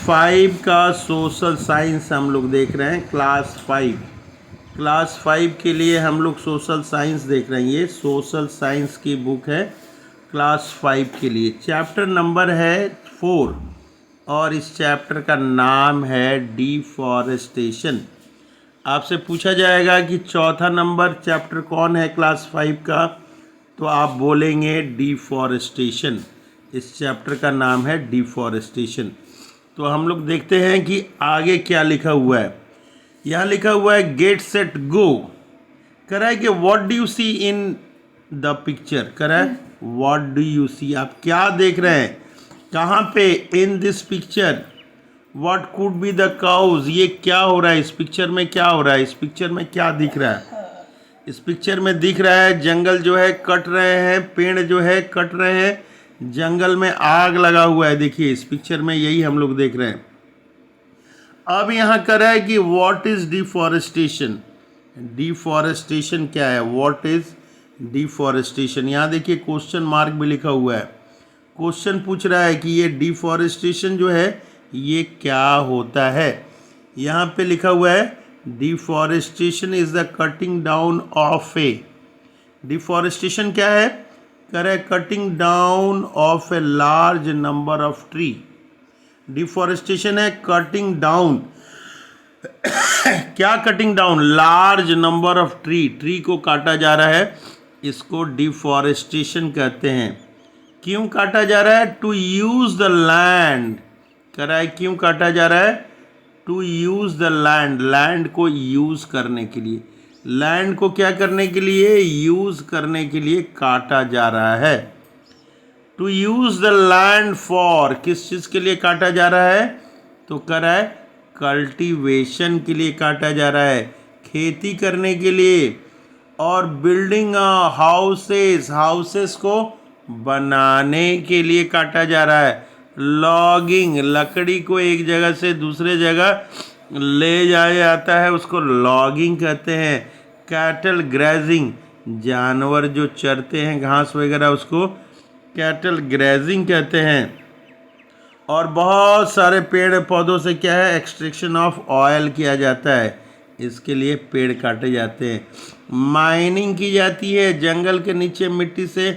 5 का social science हम लोग देख रहे हैं। क्लास 5 के लिए हम लोग सोशल साइंस देख रहे हैं। ये सोशल साइंस की बुक है क्लास 5 के लिए। चैप्टर नंबर है 4 और इस चैप्टर का नाम है डिफॉरेस्टेशन। आपसे पूछा जाएगा कि चौथा नंबर चैप्टर कौन है क्लास 5 का, तो आप बोलेंगे डिफॉरेस्टेशन। इस चैप्टर का नाम है डिफॉरेस्टेशन। तो हम लोग देखते हैं कि आगे क्या लिखा हुआ है। यहाँ लिखा हुआ है गेट सेट गो। कह रहा है कि what do you see in the picture. कह रहा है व्हाट डू यू सी, आप क्या देख रहे हैं, कहाँ पे, in this picture. What could be the cause, ये क्या हो रहा है इस पिक्चर में, क्या हो रहा है इस पिक्चर में, क्या दिख रहा है। इस पिक्चर में दिख रहा है जंगल जो है कट रहे हैं, पेड़ जो है कट रहे हैं, जंगल में आग लगा हुआ है। देखिए इस पिक्चर में यही हम लोग देख रहे हैं। अब यहाँ कर रहा है कि व्हाट इज डिफॉरेस्टेशन। डिफॉरेस्टेशन क्या है, व्हाट इज डिफॉरेस्टेशन। यहाँ देखिए क्वेश्चन मार्क भी लिखा हुआ है। क्वेश्चन पूछ रहा है कि ये डिफॉरेस्टेशन जो है ये क्या होता है। यहाँ पे लिखा हुआ है deforestation is the cutting down of A. Deforestation क्या है, कह रहा है cutting down of a large number of tree. Deforestation है कटिंग डाउन क्या cutting down, large number of tree को काटा जा रहा है, इसको डिफॉरेस्टेशन कहते हैं। क्यों काटा जा रहा है, टू यूज द लैंड। कह रहा है क्यों काटा जा रहा है, to use the land, land को यूज करने के लिए, लैंड को क्या करने के लिए, यूज करने के लिए काटा जा रहा है। To use the land for, किस चीज़ के लिए काटा जा रहा है, तो कह रहा है कल्टीवेशन के लिए काटा जा रहा है, खेती करने के लिए। और बिल्डिंग हाउसेस, हाउसेस को बनाने के लिए काटा जा रहा है। लॉगिंग, लकड़ी को एक जगह से दूसरे जगह ले जाया जाता है, उसको लॉगिंग कहते हैं। कैटल ग्रेजिंग, जानवर जो चरते हैं घास वगैरह उसको कैटल ग्रेजिंग कहते हैं। और बहुत सारे पेड़ पौधों से क्या है, एक्सट्रैक्शन ऑफ ऑयल किया जाता है, इसके लिए पेड़ काटे जाते हैं। माइनिंग की जाती है, जंगल के नीचे मिट्टी से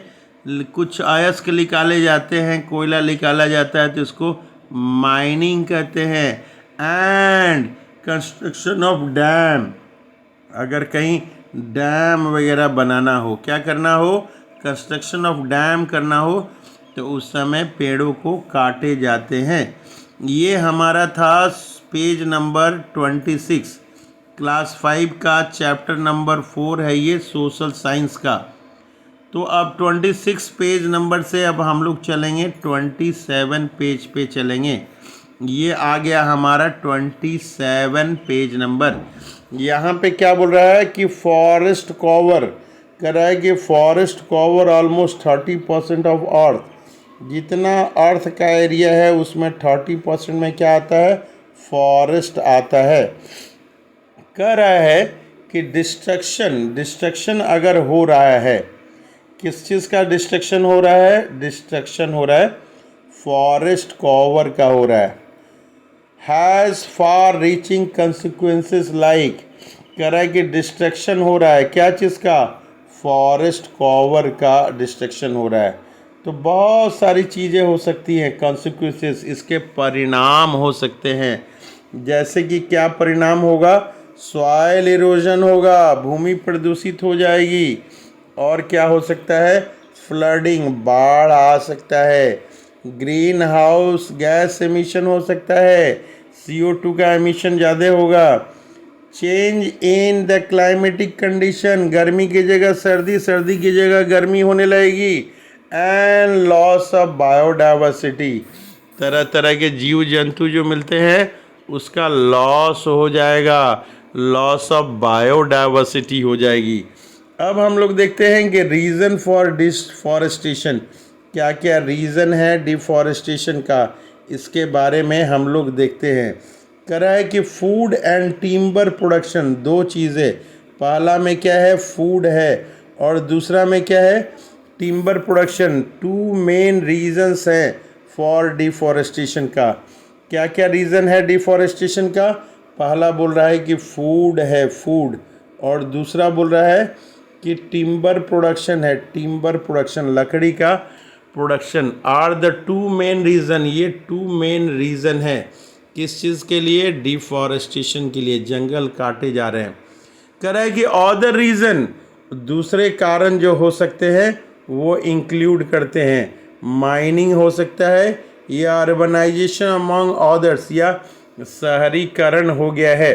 कुछ अयस्क निकाले जाते हैं, कोयला निकाला जाता है, तो इसको माइनिंग कहते हैं। एंड कंस्ट्रक्शन ऑफ डैम, अगर कहीं डैम वगैरह बनाना हो, क्या करना हो, कंस्ट्रक्शन ऑफ डैम करना हो, तो उस समय पेड़ों को काटे जाते हैं। ये हमारा था पेज नंबर 26, क्लास 5 का चैप्टर नंबर 4 है ये सोशल साइंस का। तो अब 26 पेज नंबर से अब हम लोग चलेंगे 27 पेज पे चलेंगे। ये आ गया हमारा 27 पेज नंबर। यहाँ पे क्या बोल रहा है कि फॉरेस्ट कवर, कह रहा है कि forest cover almost 30% of earth, जितना अर्थ का एरिया है उसमें 30% में क्या आता है, फॉरेस्ट आता है। कह रहा है कि डिस्ट्रक्शन अगर हो रहा है, किस चीज़ का डिस्ट्रक्शन हो रहा है, डिस्ट्रक्शन हो रहा है फॉरेस्ट कवर का हो रहा है। Has far reaching consequences like, कह रहा है कि डिस्ट्रक्शन हो रहा है क्या चीज़ का, फॉरेस्ट कवर का डिस्ट्रक्शन हो रहा है। तो बहुत सारी चीज़ें हो सकती हैं, कॉन्सिक्वेंसेस, इसके परिणाम हो सकते हैं। जैसे कि क्या परिणाम होगा, सॉइल इरोजन होगा, भूमि प्रदूषित हो जाएगी। और क्या हो सकता है, फ्लडिंग, बाढ़ आ सकता है। ग्रीन हाउस गैस एमिशन हो सकता है, CO2 का एमिशन ज़्यादा होगा। Change in the climatic condition, गर्मी की जगह सर्दी, सर्दी की जगह गर्मी होने लगेगी। एंड लॉस ऑफ बायोडाइवर्सिटी, तरह तरह के जीव जंतु जो मिलते हैं उसका लॉस हो जाएगा, लॉस ऑफ बायोडाइवर्सिटी हो जाएगी। अब हम लोग देखते हैं कि रीज़न फॉर डिफॉरेस्टेशन, क्या क्या रीज़न है डिफॉरेस्टेशन का, इसके बारे में हम लोग देखते हैं। कह रहा है कि फूड एंड टिम्बर प्रोडक्शन, दो चीज़ें, पहला में क्या है, फूड है, और दूसरा में क्या है, timber production. Two main reasons हैं फॉर डिफॉरेस्टेशन का। क्या क्या रीज़न है डिफॉरेस्टेशन का? पहला बोल रहा है कि फूड है, फूड, और दूसरा बोल रहा है कि टिम्बर प्रोडक्शन है, टिम्बर प्रोडक्शन, लकड़ी का production are the two main reason. ये टू मेन रीज़न है किस चीज़ के लिए? डिफॉरेस्टेशन के लिए, जंगल काटे जा रहे हैं। कह रहा है कि अदर रीज़न, दूसरे कारण जो हो सकते हैं वो इंक्लूड करते हैं, माइनिंग हो सकता है, या अर्बनाइजेशन अमंग अदर्स, या शहरीकरण हो गया है।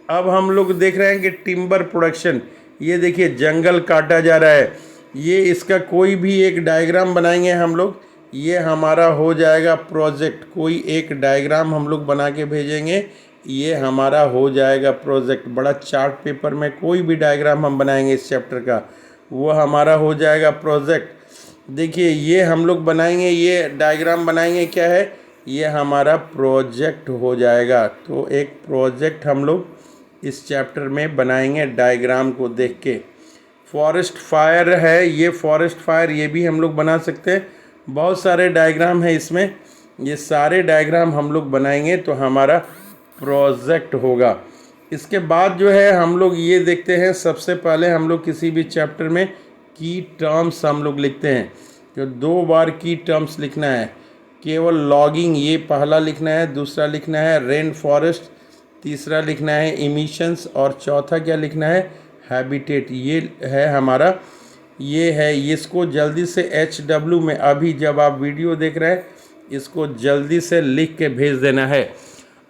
अब हम लोग देख रहे हैं कि टिम्बर प्रोडक्शन, ये देखिए जंगल काटा जा रहा है। ये इसका कोई भी एक डायग्राम बनाएंगे हम लोग, ये हमारा हो जाएगा प्रोजेक्ट। कोई एक डायग्राम हम लोग बना के भेजेंगे, ये हमारा हो जाएगा प्रोजेक्ट। बड़ा चार्ट पेपर में कोई भी डायग्राम हम बनाएंगे इस चैप्टर का, वो हमारा हो जाएगा प्रोजेक्ट। देखिए ये हम लोग बनाएंगे, ये डायग्राम बनाएंगे, क्या है? ये हमारा प्रोजेक्ट हो जाएगा। तो एक प्रोजेक्ट हम लोग इस चैप्टर में बनाएंगे डायग्राम को देख के। फॉरेस्ट फायर है, ये फॉरेस्ट फायर, ये भी हम लोग बना सकते हैं। बहुत सारे डायग्राम है इसमें, ये सारे डायग्राम हम लोग बनाएंगे तो हमारा प्रोजेक्ट होगा। इसके बाद जो है हम लोग ये देखते हैं, सबसे पहले हम लोग किसी भी चैप्टर में की टर्म्स हम लोग लिखते हैं, तो 2 बार की टर्म्स लिखना है। केवल लॉगिंग ये पहला लिखना है, दूसरा लिखना है रेन फॉरेस्ट, तीसरा लिखना है इमिशंस, और चौथा क्या लिखना है? हैबिटेट। ये है हमारा, ये है, इसको जल्दी से HW में, अभी जब आप वीडियो देख रहे हैं इसको जल्दी से लिख के भेज देना है।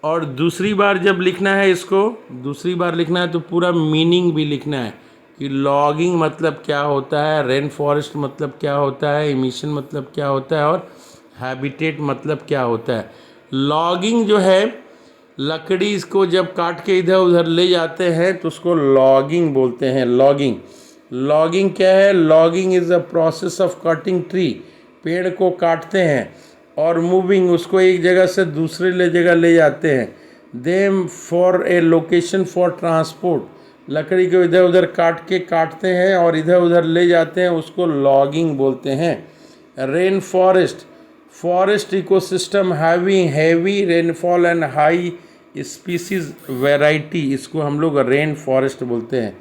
और दूसरी बार जब लिखना है इसको, दूसरी बार लिखना है तो पूरा मीनिंग भी लिखना है कि लॉगिंग मतलब क्या होता है, रेन फॉरेस्ट मतलब क्या होता है, इमिशन मतलब क्या होता है, और हैबिटेट मतलब क्या होता है। लॉगिंग जो है, लकड़ी इसको जब काट के इधर उधर ले जाते हैं तो उसको लॉगिंग बोलते हैं। लॉगिंग, लॉगिंग क्या है? Logging is a process of cutting tree, पेड़ को काटते हैं और मूविंग, उसको एक जगह से दूसरे जगह ले जाते हैं। Them for a location for transport, लकड़ी को इधर उधर काट के काटते हैं और इधर उधर ले जाते हैं, उसको लॉगिंग बोलते हैं। Rain forest, forest ecosystem having heavy rainfall and high species variety, इसको हम लोग रेन फॉरेस्ट बोलते हैं।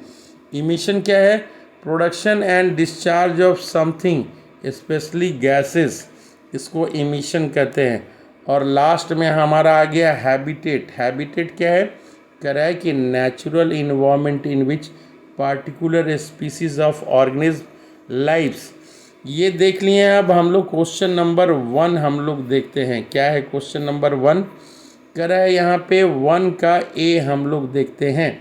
इमिशन क्या है? Production and discharge of something specially gases, इसको इमिशन कहते हैं। और लास्ट में हमारा आ गया हैबिटेट। हैबिटेट क्या है? कह रहा है कि natural environment in which particular species of organism lives. ये देख लिए हैं। अब हम लोग क्वेश्चन नंबर 1 हम लोग देखते हैं। क्या है क्वेश्चन नंबर 1? कह रहा है यहाँ पे 1 का ए हम लोग देखते हैं।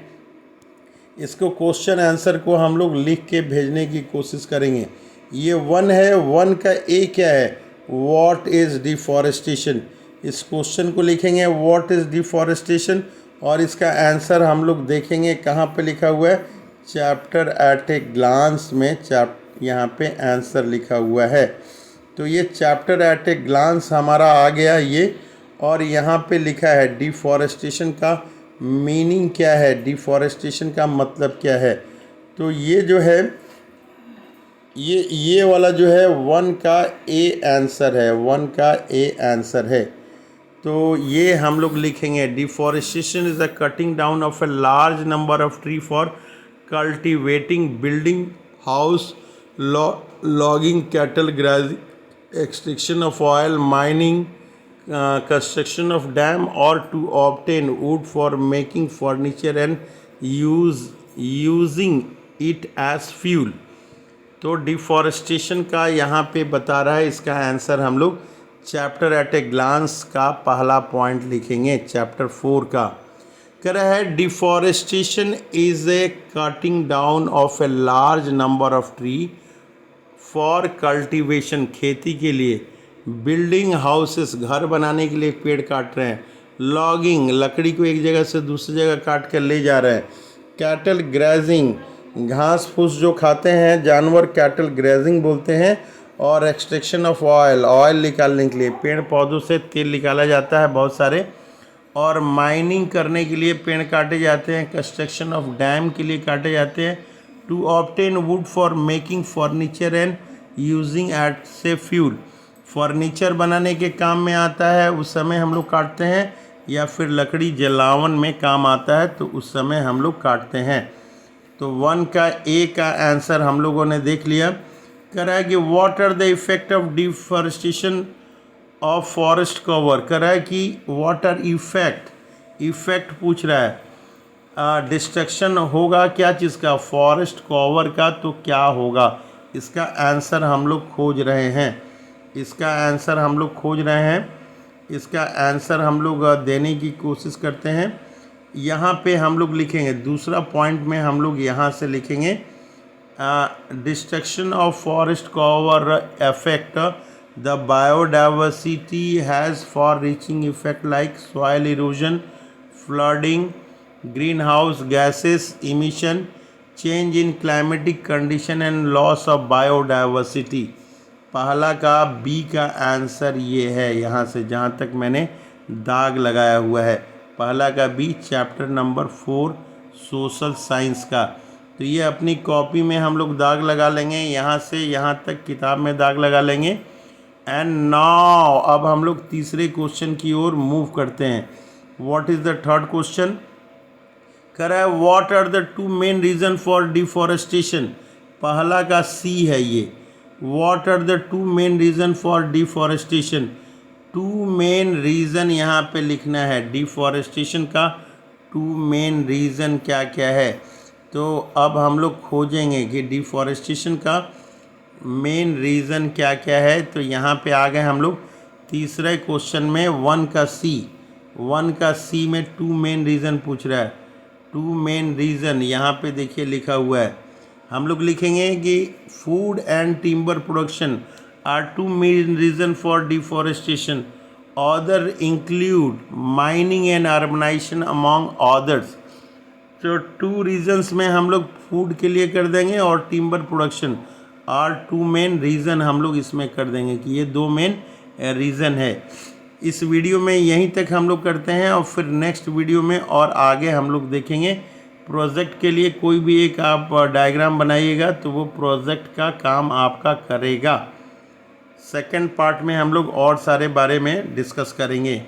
इसको क्वेश्चन आंसर को हम लोग लिख के भेजने की कोशिश करेंगे। ये 1 है, 1 का ए क्या है? What is deforestation. इस क्वेश्चन को लिखेंगे व्हाट इज़ डिफॉरेस्टेशन, और इसका आंसर हम लोग देखेंगे कहाँ पे लिखा हुआ है? चैप्टर एट ए ग्लांस में यहाँ पे आंसर लिखा हुआ है। तो ये चैप्टर एट ए ग्लांस हमारा आ गया ये, और यहाँ पे लिखा है डिफॉरेस्टेशन का मीनिंग क्या है, डिफॉरेस्टेशन का मतलब क्या है। तो ये जो है, ये वाला जो है 1 का ए आंसर है, 1 का ए आंसर है। तो ये हम लोग लिखेंगे deforestation is the cutting down of a large number of tree for cultivating, building house, logging, cattle grazing, extraction of oil, mining, construction of dam, or to obtain wood for making furniture and using it as fuel। तो deforestation का यहाँ पे बता रहा है, इसका answer हम लोग चैप्टर एट ए ग्लांस का पहला पॉइंट लिखेंगे, चैप्टर 4 का। कह रहा है deforestation is a cutting down of a large number of tree for cultivation, खेती के लिए, बिल्डिंग हाउसेस, घर बनाने के लिए पेड़ काट रहे हैं, लॉगिंग, लकड़ी को एक जगह से दूसरी जगह काट कर ले जा रहे हैं, कैटल ग्रेजिंग, घास फूस जो खाते हैं जानवर, कैटल ग्रेजिंग बोलते हैं, और एक्सट्रैक्शन ऑफ ऑयल, ऑयल निकालने के लिए, पेड़ पौधों से तेल निकाला जाता है बहुत सारे, और माइनिंग करने के लिए पेड़ काटे जाते हैं, कंस्ट्रक्शन ऑफ डैम के लिए काटे जाते हैं, to obtain wood for making furniture and using it as fuel, furniture बनाने के काम में आता है उस समय हम लोग काटते हैं, या फिर लकड़ी जलावन में काम आता है तो उस समय हम लोग काटते हैं। तो 1 का ए का आंसर हम लोगों ने देख लिया। कह रहा है कि what are the effect of deforestation of forest cover. कह रहा है कि व्हाट आर इफेक्ट पूछ रहा है। डिस्ट्रक्शन होगा क्या चीज़ का, फॉरेस्ट कवर का, तो क्या होगा, इसका आंसर हम लोग खोज रहे हैं। इसका आंसर हम लोग देने की कोशिश करते हैं। यहाँ पे हम लोग लिखेंगे, दूसरा पॉइंट में हम लोग यहाँ से लिखेंगे destruction of forest cover affect the biodiversity has for reaching effect like soil erosion, flooding, green house gases emission, change in climatic condition and loss of biodiversity. पहला का बी का आंसर ये है, यहाँ से जहाँ तक मैंने दाग लगाया हुआ है, पहला का B, chapter number 4 social science का। तो ये अपनी कॉपी में हम लोग दाग लगा लेंगे, यहाँ से यहाँ तक किताब में दाग लगा लेंगे। एंड नाउ अब हम लोग तीसरे क्वेश्चन की ओर मूव करते हैं। What is the third question. कह रहा है what are the 2 main reason for deforestation. पहला का सी है ये, what are the 2 main reason for deforestation. 2 main reason यहाँ पे लिखना है, डिफॉरेस्टेशन का 2 मेन रीज़न क्या क्या है। तो अब हम लोग खोजेंगे कि डिफॉरेस्टेशन का मेन रीज़न क्या क्या है। तो यहाँ पे आ गए हम लोग तीसरे क्वेश्चन में, 1 का सी में 2 मेन रीज़न पूछ रहा है। 2 मेन रीज़न यहाँ पे देखिए लिखा हुआ है। हम लोग लिखेंगे कि food and timber production are 2 main reason for deforestation, other include mining and urbanisation among others. तो 2 रीज़न्स में हम लोग फूड के लिए कर देंगे और timber production are 2 main reason हम लोग इसमें कर देंगे कि ये 2 मेन रीज़न है। इस वीडियो में यहीं तक हम लोग करते हैं और फिर नेक्स्ट वीडियो में और आगे हम लोग देखेंगे। प्रोजेक्ट के लिए कोई भी एक आप डायग्राम बनाइएगा तो वो प्रोजेक्ट का काम आपका करेगा। सेकंड पार्ट में हम लोग और सारे बारे में डिस्कस करेंगे।